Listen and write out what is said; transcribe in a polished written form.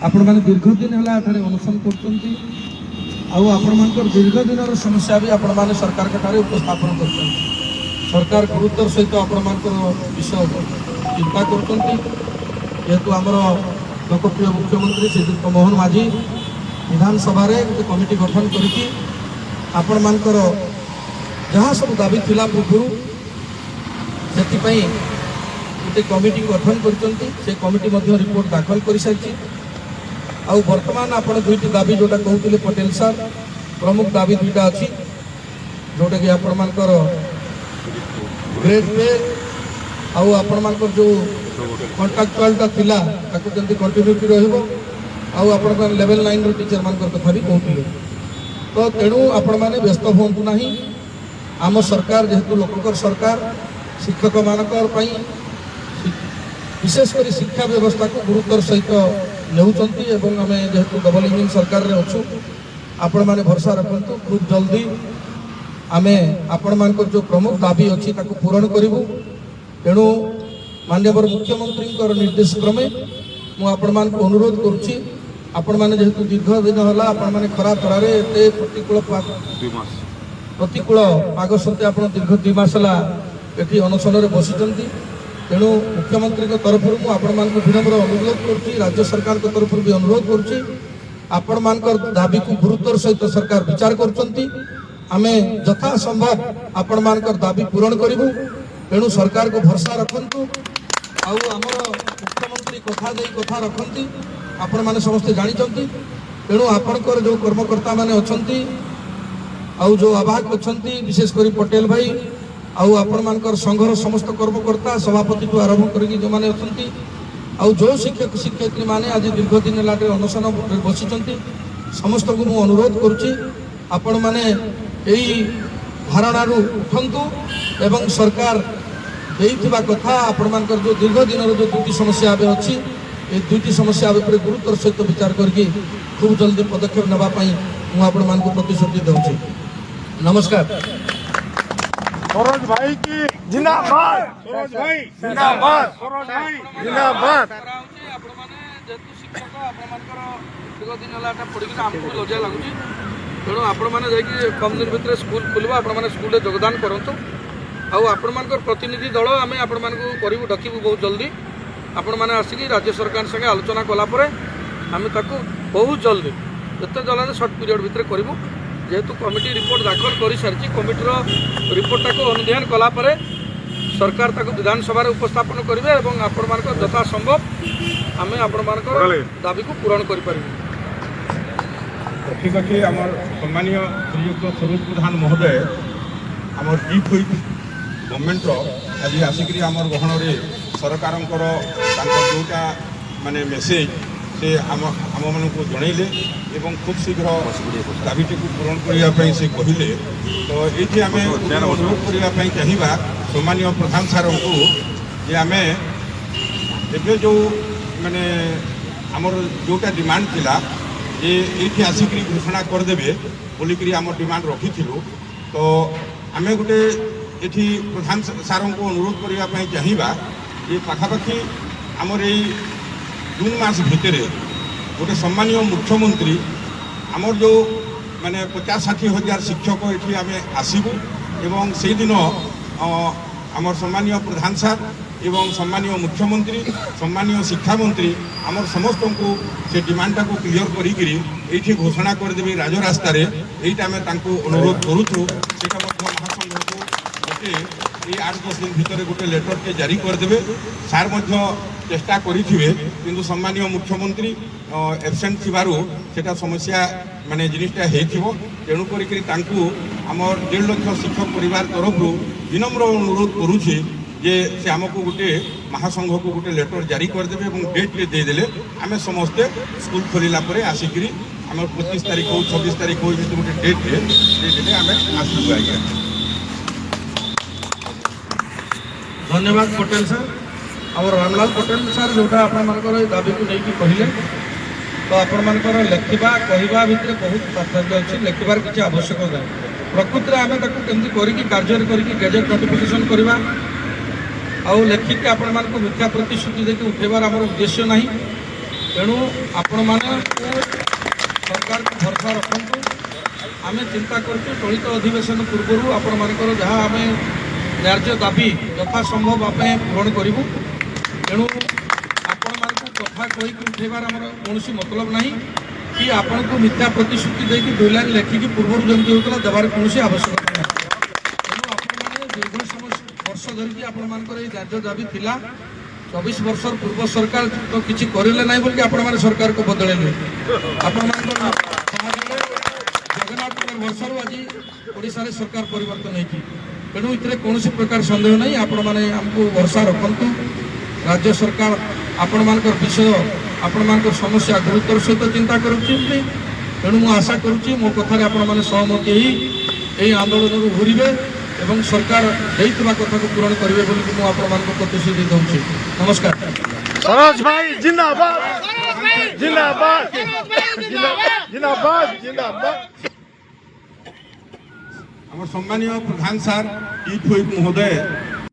आपण मैंने दीर्घ दिन है अनुसरण कर दीर्घ दिन समस्या भी आपण मैंने सरकार के उपस्थापन कर सरकार गुरुत्वर सहित आपण विषय चिंता करेतु आमर लोकप्रिय मुख्यमंत्री श्रीयुक्त मोहन माझी विधानसभा गोटे कमिटी गठन करके आपण मानकर जहाँ सब दाबी थिला पूर्व से गोटे कमिटी गठन कर कमिटी रिपोर्ट दाखल कर सारी आउ वर्तमान आपण दुईटी दाबी जोटा कहते पटेल सार प्रमुख दाबी दुईटा अच्छी जोटा कि आपण मानकर ग्रेड पे आउ आपण मानकर जो कॉन्ट्राक्चुअलटा थिला ताकू जल्दी कंटिन्यूटी रहिबो आउ आपण लेवल 9 रो टीचर मानकर कथा भी कहते तो तेणु आपण माने व्यस्त होंतु नहीं आम सरकार जेहेतु लोककर सरकार शिक्षक मानकर पई विशेषकर शिक्षा व्यवस्था को गुरुत्वर सहित नेउचंती एवं आमे जेहेतु डबल इंजिन सरकार रे अछु आपण माने भरोसा रखंतु खूब जल्दी आमे आपण मानकर जो प्रमुख दाबी अछि ताकू पूरण करिवु तेणु माननीय मुख्यमंत्री निर्देश क्रमे मु आपण मान को अनुरोध करुछि आपण माने जेहेतु दीर्घ दिन होला आपण माने खरा तरारे एते प्रतिकूल पाग सत्ते आपण दीर्घ 2 मास होला एठी अनशन रे बसिचंती तेणु मुख्यमंत्री तरफ आपण मान को विनम्र अनुरोध करुछि राज्य सरकार के तरफ भी अनुरोध करुछि आपण मान दाबी को गुरुत्वर सहित सरकार विचार करुछंती आमे यथा संभव आपण मान दाबी पूरण करिवु तेणु सरकार को भरोसा रखंतु आउ हमर मुख्यमंत्री कथा देई कथा रखंती आपण माने समस्त जानिचंती तेणु आपणकर जो कर्मकर्ता माने अछंती आउ जो आवाहक अछंती विशेष करी पटेल भाई आउ आपण मानकर संघर समस्त कर्मकर्ता सभापति ठू आरंभ करके जो माने अछंती आउ जो शिक्षक शिक्षयित्री माने आज दीर्घ दिन लाटे अनशन बसिचंती समस्त को मु अनुरोध करुछि आपण माने एई धारणारू उठंतु एवं सरकार देइथिबा कथा आपण मानकर जो दीर्घ दिन जो दुटी समस्या आबे अछि ए दुटी समस्या आबे पर गुरुत्वर सहित विचार करके खूब जल्दी पदक्षेप नेबा पई मु आपण मान को प्रतिश्रुति देउछि। नमस्कार। सरोज भाई की जिंदाबाद, सरोज भाई जिंदाबाद, सरोज भाई जिंदाबाद। आपण माने जेतु शिक्षक आपण मानकर दीर्घ दिन लाटा पड़ी कि हमको लज्जा लागुची तेणु आपण माने जाई कि कम दिन भितर स्कूल खुलबा आपण माने स्कूल रे योगदान करंतु आउ आपण मानकर प्रतिनिधि दल आमे आपण मान को करिवु डकिबु बहुत जल्दी आपण माने आसिकी राज्य सरकार संगे आलोचना कला परे आमे ताकू बहुत जल्दी जते जल्दी शॉर्ट पीरियड भितर करिवु जेहेतु कमिटी रिपोर्ट दाखल कर सारी कमिटर रिपोर्टा को अनुध्यान कला परे सरकार ताकू विधानसभा उपस्थापन करेंगे और आपण मान यथा संभव आम आपण मान दाबी को पूरण कर ठीक अच्छे आम सम्मानीय श्रीयुक्त स्वरूप प्रधान महोदय आम चीफ हुई गवर्नमेंट आज आसिक गहन में सरकार जोटा माने मेसेज से आम मानक जनइले एवं खूब शीघ्र दाबीटी को पूरण करने से कहले तो ये आम अनुरोध करने चाहिए सम्मानीय प्रधान सार को जे आम एवं जो माने आमर जोटा डिमांड थिला जे ये आसिक घोषणा करदे बोलिक आम डिमांड रखी तो आम गोटे ये प्रधान सार को अनुरोध करने चाहिए ये पाखापाखि आमर ये जून मास भितर गोटे सम्मानीय मुख्यमंत्री आमर जो माने 50-60 हजार शिक्षक ये आम आसबू एवं से दिन आमर सम्मानीय प्रधान सार एवं सम्मानीय मुख्यमंत्री सम्मानीय शिक्षा मंत्री आमर समस्त को से डिमांडा को क्लियर करी घोषणा करदे राजरास्ता यहीटा आम अनुरोध करुचु से महासंघ को गोटे ये 8-10 दिन भितर गोटे लेटर के जारी करदे सार चेष्टा करेंगे किंतु सम्मानीय मुख्यमंत्री एबसेंट थिबारु सेटा समस्या माने जिनिसटा हेथिबो तेणु करी आम 1.5 लाख शिक्षक परिवार तरफ विनम्र अनुरोध करुछे जे से आमको गोटे महासंघ को गोटे लेटर जारी करदे और डेट देदेले आम समस्ते स्कूल खोलला आसिक आम 25 तारीख हो 26 तारीख हो गोटे डेट देदेले आम आसू आज्ञा। धन्यवाद पटेल सर और रामलाल पटेल सर जोटा आपंकर दाबी को लेकिन कहले तो आपंकर लेखा कहवा भितर बहुत पार्थक्य अच्छी लिखार किसी आवश्यकता नहीं प्रकृति में आम केमती कार्य गेजेट नोटिफिकेशन करवा आउ लेखिक आपण मानक मिथ्या प्रतिश्रुति देखिए उठेबार आम उद्देश्य ना तेणु आपण मैंने सरकार को भरोसा रखु आम चिंता करुँ चलित अधिवेशन पूर्व आपण मानकर जहाँ आम न्याय्य दाबी यथासंभव आम पूरण करूँ तेणु आपण मानक कथा कहीकि उठेबार आमर कौन मतलब ना कि आपण को मिथ्या प्रतिश्रुति देकी 2 लाइन लेखिकी पूर्व जमी होता देवार कौन आवश्यकता ना तेणु आपण दीर्घ वर्ष धरिकी आपण मानकर न्याय्य दाबी थिला 24 वर्ष पूर्व सरकार तो किसी करें ना बोल आपण मैंने सरकार को बदलेले आपण जगन्नाथ वर्ष आज ओडिशा सरकार परिवर्तन होती तेणु ये कौन प्रकार सन्देह नहीं आपण मैंने आमको भरोसा रखु राज्य सरकार आपण मानकर विषय आपण मानकर समस्या गुरुतर सहित चिंता करुच्ची तेणु मु आशा करुच्ची मो कथार आपण मैंने सहमति यही आंदोलन घूरवे एवं सरकार देइतबा कथा को पूरण करेंगे बोली मु आपण मानक प्रतिश्रुति दूसरी नमस्कार। सरोज भाई जिंदाबाद जिंदाबाद जिंदाबाद जिंदाबाद। आम सम्मानीय प्रधान सार टी महोदय